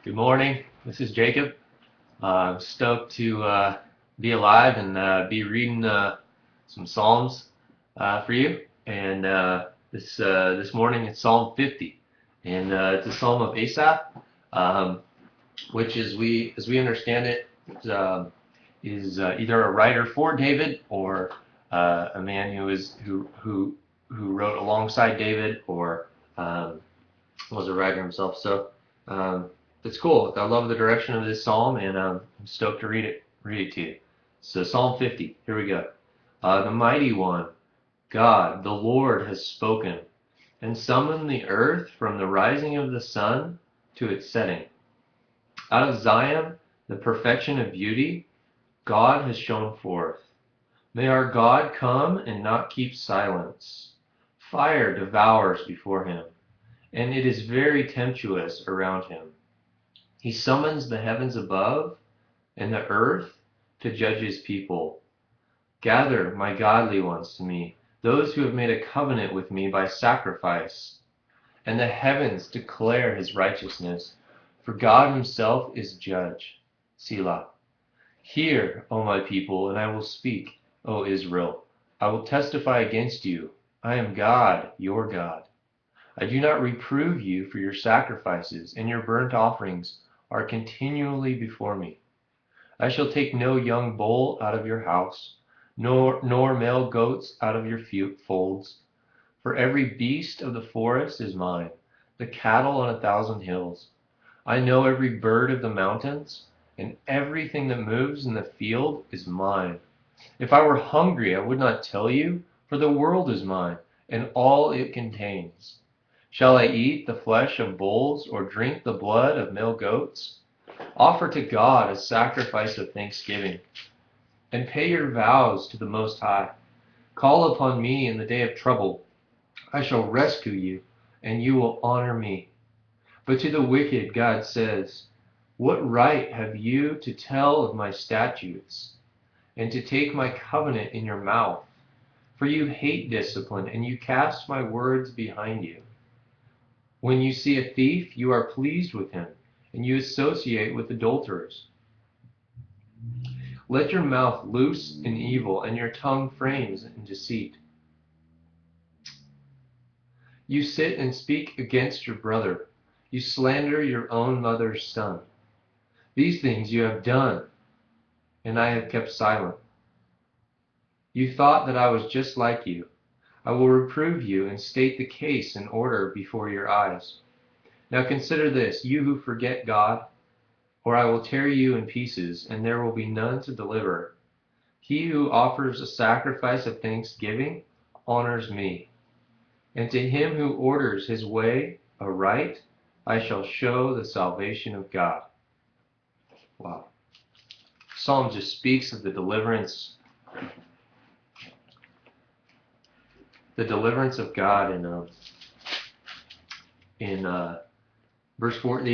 Good morning. This is Jacob. I'm stoked to be alive and be reading some Psalms for you. And this morning it's Psalm 50, and it's a Psalm of Asaph, um, which as we understand it, is either a writer for David or a man who wrote alongside David or was a writer himself. So um, it's cool. I love the direction of this psalm, and I'm stoked to read it to you. So Psalm 50. Here we go. The mighty one, God, the Lord, has spoken, and summoned the earth from the rising of the sun to its setting. Out of Zion, the perfection of beauty, God has shone forth. May our God come and not keep silence. Fire devours before him, and it is very tempestuous around him. He summons the heavens above and the earth to judge his people. Gather, my godly ones, to me, those who have made a covenant with me by sacrifice. And the heavens declare his righteousness, for God himself is judge. Selah. Hear, O my people, and I will speak, O Israel. I will testify against you. I am God, your God. I do not reprove you for your sacrifices, and your burnt offerings are continually before me. I shall take no young bull out of your house, nor male goats out of your folds. For every beast of the forest is mine, the cattle on 1,000 hills. I know every bird of the mountains, and everything that moves in the field is mine. If I were hungry, I would not tell you, for the world is mine, and all it contains. Shall I eat the flesh of bulls, or drink the blood of male goats? Offer to God a sacrifice of thanksgiving, and pay your vows to the Most High. Call upon me in the day of trouble. I shall rescue you, and you will honor me. But to the wicked God says, what right have you to tell of my statutes, and to take my covenant in your mouth? For you hate discipline, and you cast my words behind you. When you see a thief, you are pleased with him, and you associate with adulterers. Let your mouth loose in evil, and your tongue frames in deceit. You sit and speak against your brother. You slander your own mother's son. These things you have done, and I have kept silent. You thought that I was just like you. I will reprove you and state the case in order before your eyes. Now consider this, you who forget God, or I will tear you in pieces, and there will be none to deliver. He who offers a sacrifice of thanksgiving honors me, and to him who orders his way aright, I shall show the salvation of God. Wow. Psalm just speaks of the deliverance of God in the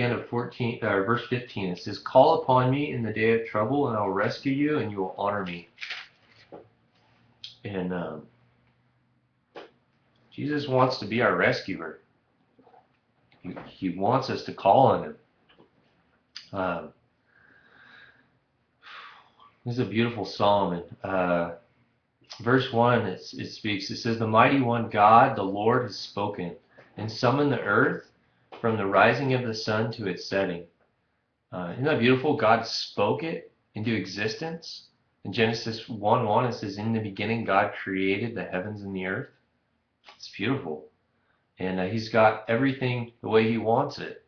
end of 14, verse 15. It says, "Call upon me in the day of trouble, and I will rescue you, and you will honor me." And Jesus wants to be our rescuer. He wants us to call on him. Um, this is a beautiful psalm. And verse 1, it speaks. It says, "The mighty one, God, the Lord, has spoken, and summoned the earth from the rising of the sun to its setting." Isn't that beautiful? God spoke it into existence. In Genesis 1:1, it says, "In the beginning, God created the heavens and the earth." It's beautiful. And he's got everything the way he wants it,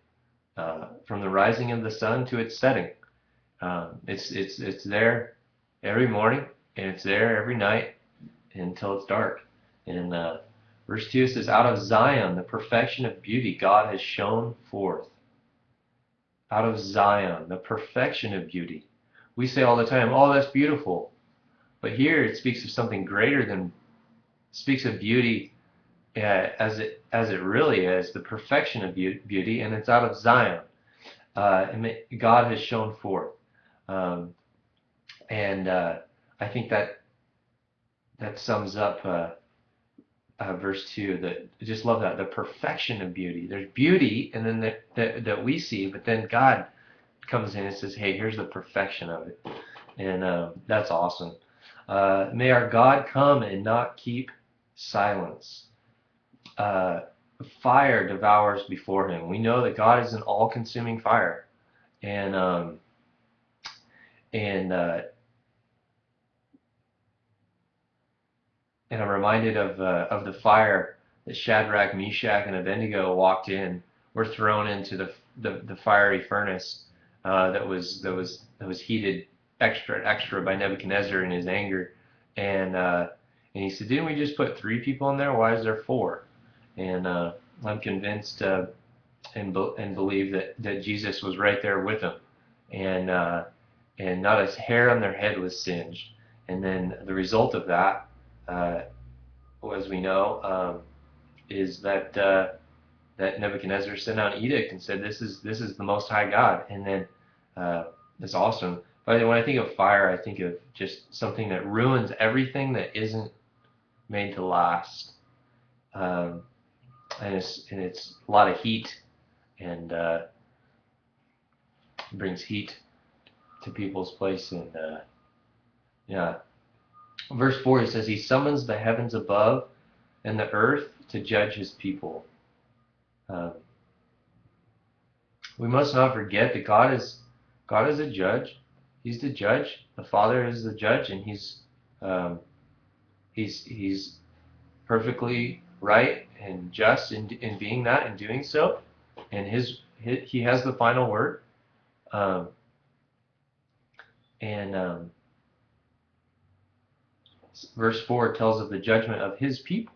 from the rising of the sun to its setting. It's there every morning, and it's there every night until it's dark. And verse 2 says, "Out of Zion, the perfection of beauty, God has shone forth." Out of Zion, the perfection of beauty. We say all the time, "Oh, that's beautiful." But here it speaks of something greater than, speaks of beauty as it really is, the perfection of beauty, and it's out of Zion. And God has shown forth. Um, and I think that sums up verse 2, that I just love that, the perfection of beauty. There's beauty, and then that we see, but then God comes in and says, hey, here's the perfection of it. And that's awesome. May our God come and not keep silence. Fire devours before him. We know that God is an all-consuming fire. And and uh, and I'm reminded of the fire that Shadrach, Meshach, and Abednego walked in, were thrown into the fiery furnace that was heated extra by Nebuchadnezzar in his anger, and he said, didn't we just put 3 people in there? Why is there 4? And I'm convinced and believe that Jesus was right there with them, and and not a hair on their head was singed. And then the result of that, uh, as we know, is that Nebuchadnezzar sent out an edict and said, "This is the Most High God." And then it's awesome. But when I think of fire, I think of just something that ruins everything that isn't made to last. Um, and it's a lot of heat, and brings heat to people's place. And yeah, verse 4, it says, "He summons the heavens above and the earth to judge his people." Um, we must not forget that God is a judge. He's the judge. The Father is the judge, and um, he's perfectly right and just in being that and doing so. And he has the final word. Um, and Verse 4 tells of the judgment of his people.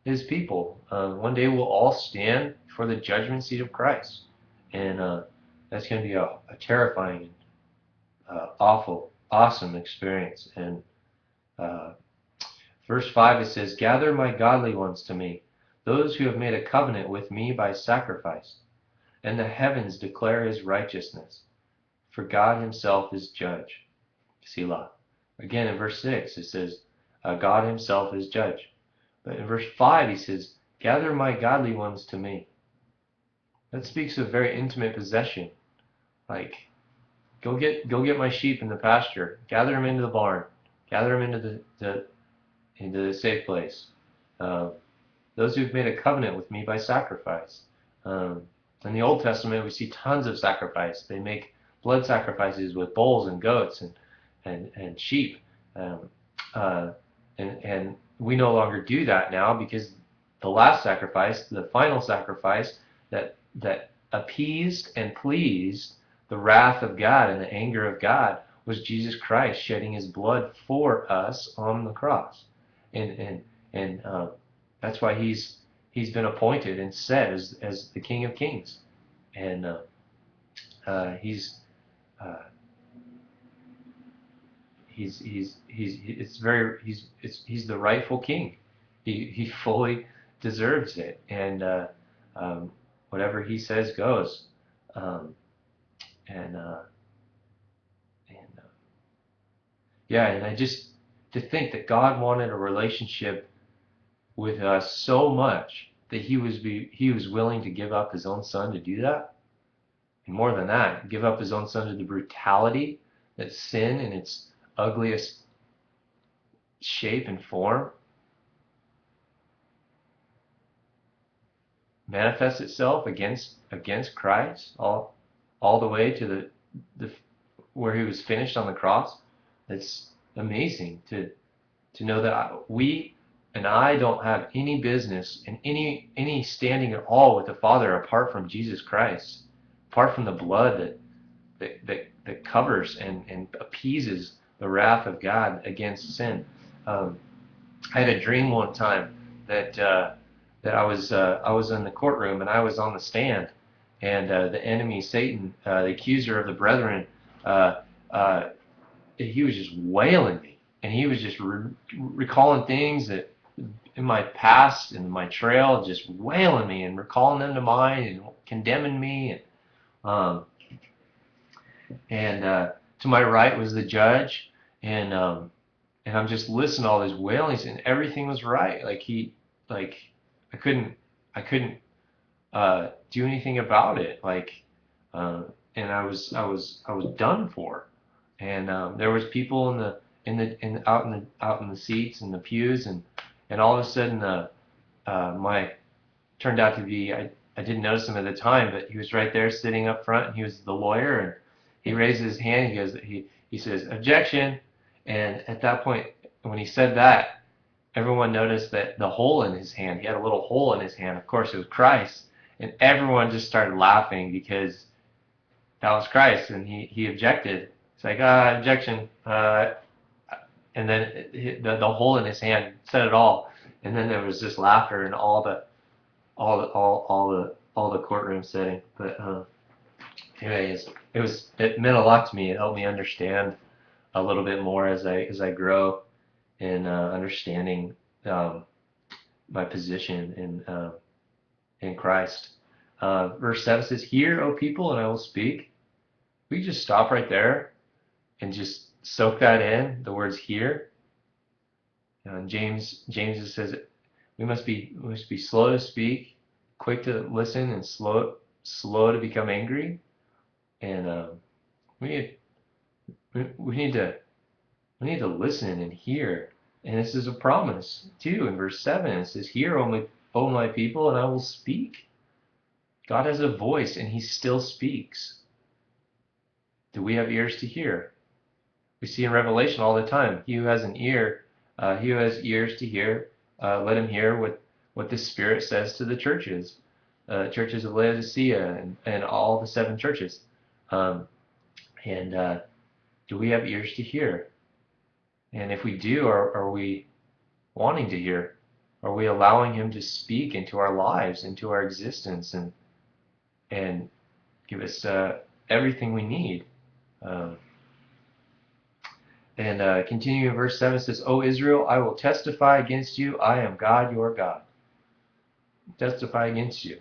His people. One day we'll all stand for the judgment seat of Christ, and that's going to be a terrifying, awful, awesome experience. And uh, verse 5, it says, "Gather my godly ones to me, those who have made a covenant with me by sacrifice, and the heavens declare his righteousness, for God himself is judge." Selah. Again, in verse 6, it says, God himself is judge. But in verse 5, he says, "Gather my godly ones to me." That speaks of very intimate possession. Like, go get my sheep in the pasture. Gather them into the barn. Gather them into the safe place. Uh, those who've made a covenant with me by sacrifice. In the Old Testament, we see tons of sacrifice. They make blood sacrifices with bulls and goats and sheep. Um, uh, and we no longer do that now, because the last sacrifice, the final sacrifice that appeased and pleased the wrath of God and the anger of God, was Jesus Christ shedding his blood for us on the cross. And that's why he's been appointed and set as the King of Kings. And he's uh, he's the rightful king. He fully deserves it, and whatever he says goes. Um, and and yeah, and I just, to think that God wanted a relationship with us so much that he was willing to give up his own son to do that, and more than that, give up his own son to the brutality that sin in its ugliest shape and form manifests itself against Christ, all the way to the where he was finished on the cross. It's amazing to know that we and I don't have any business and any standing at all with the Father apart from Jesus Christ, apart from the blood that covers and appeases the wrath of God against sin. I had a dream one time that I was in the courtroom and I was on the stand, and the enemy Satan, the accuser of the brethren, uh, uh, he was just wailing me, and he was just recalling things that in my past and my trail, just wailing me and recalling them to mind and condemning me. Um, and to my right was the judge, and I'm just listening to all these wailings, and everything was right. Like like I couldn't do anything about it. Uh, and I was done for. And there was people out in the seats and the pews, and all of a sudden my turned out to be I didn't notice him at the time, but he was right there sitting up front, and he was the lawyer, and he raises his hand. He says objection, and at that point when he said that, everyone noticed that the hole in his hand. He had a little hole in his hand. Of course, it was Christ, and everyone just started laughing because that was Christ, and he objected. It's like objection, and then the hole in his hand said it all, and then there was just laughter in all the courtroom setting. But anyways, it meant a lot to me. It helped me understand a little bit more as I grow in understanding my position in Christ. Verse 7 says, "Hear, O people, and I will speak." We just stop right there and just soak that in. The words "hear." James says we must be slow to speak, quick to listen, and slow to become angry. And we we need to listen and hear. And this is a promise too. In verse 7, it says, "Hear, O my people, and I will speak." God has a voice, and He still speaks. Do we have ears to hear? We see in Revelation all the time, he who has an ear, he who has ears to hear, let him hear what the Spirit says to the churches, churches of Laodicea and all the 7 churches. And do we have ears to hear? And if we do, are we wanting to hear? Are we allowing Him to speak into our lives, into our existence, and give us everything we need? Continuing in verse 7 says, "O Israel, I will testify against you. I am God, your God." Testify against you.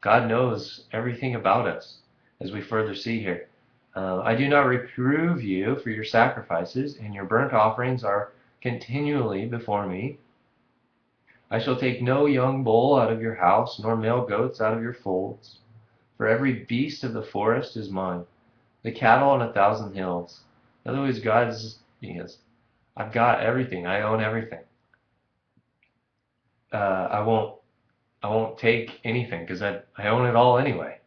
God knows everything about us, as we further see here. "I do not reprove you for your sacrifices, and your burnt offerings are continually before me. I shall take no young bull out of your house, nor male goats out of your folds. For every beast of the forest is mine, the cattle on 1,000 hills." In other words, I've got everything. I own everything. I won't take anything because I own it all anyway.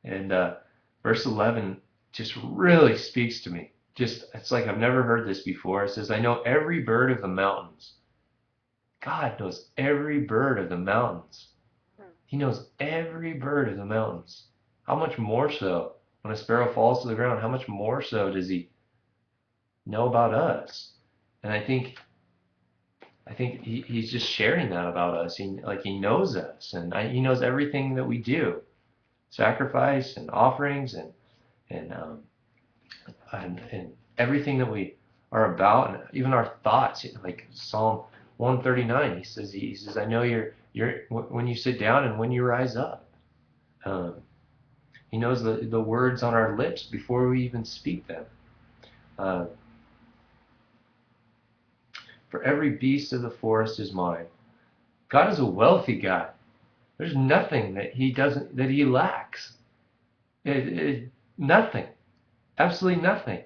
And verse 11 just really speaks to me. It's like I've never heard this before. It says, "I know every bird of the mountains." God knows every bird of the mountains. He knows every bird of the mountains. How much more so when a sparrow falls to the ground? How much more so does He know about us? And I think he's just sharing that about us. He knows us, and He knows everything that we do, sacrifice and offerings, and everything that we are about, and even our thoughts. Like Psalm 139, he says, "I know you're when you sit down and when you rise up." He knows the words on our lips before we even speak them. For every beast of the forest is mine. God is a wealthy God. There's nothing that He lacks. Nothing. Absolutely nothing.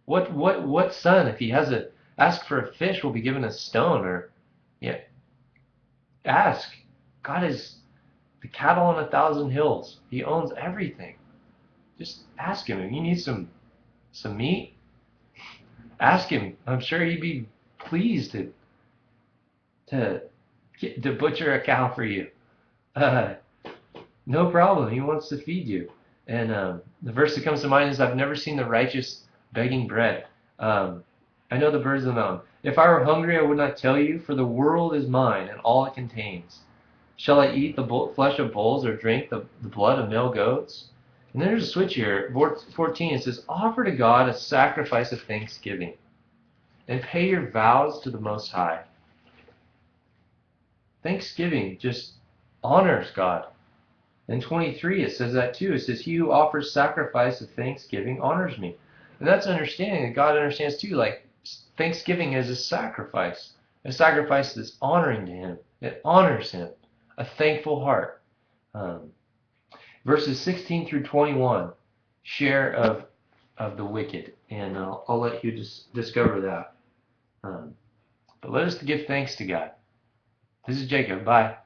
What son, if he has ask for a fish, will be given a stone? Or ask. God is the cattle on 1,000 hills. He owns everything. Just ask Him. If you need some meat, ask Him. I'm sure He'd be pleased to butcher a cow for you. No problem. He wants to feed you. And the verse that comes to mind is, "I've never seen the righteous begging bread." I know the birds of the mountain. "If I were hungry, I would not tell you, for the world is mine and all it contains. Shall I eat the flesh of bulls or drink the blood of male goats?" And there's a switch here. 14, it says, "Offer to God a sacrifice of thanksgiving, and pay your vows to the Most High." Thanksgiving just honors God. In 23, it says that too. It says, "He who offers sacrifice of thanksgiving honors me." And that's understanding that God understands too. Like, thanksgiving is a sacrifice. a sacrifice that's honoring to Him, that honors Him, a thankful heart. Um, Verses 16 through 21 share of the wicked, and I'll let you just discover that. But let us give thanks to God. This is Jacob. Bye.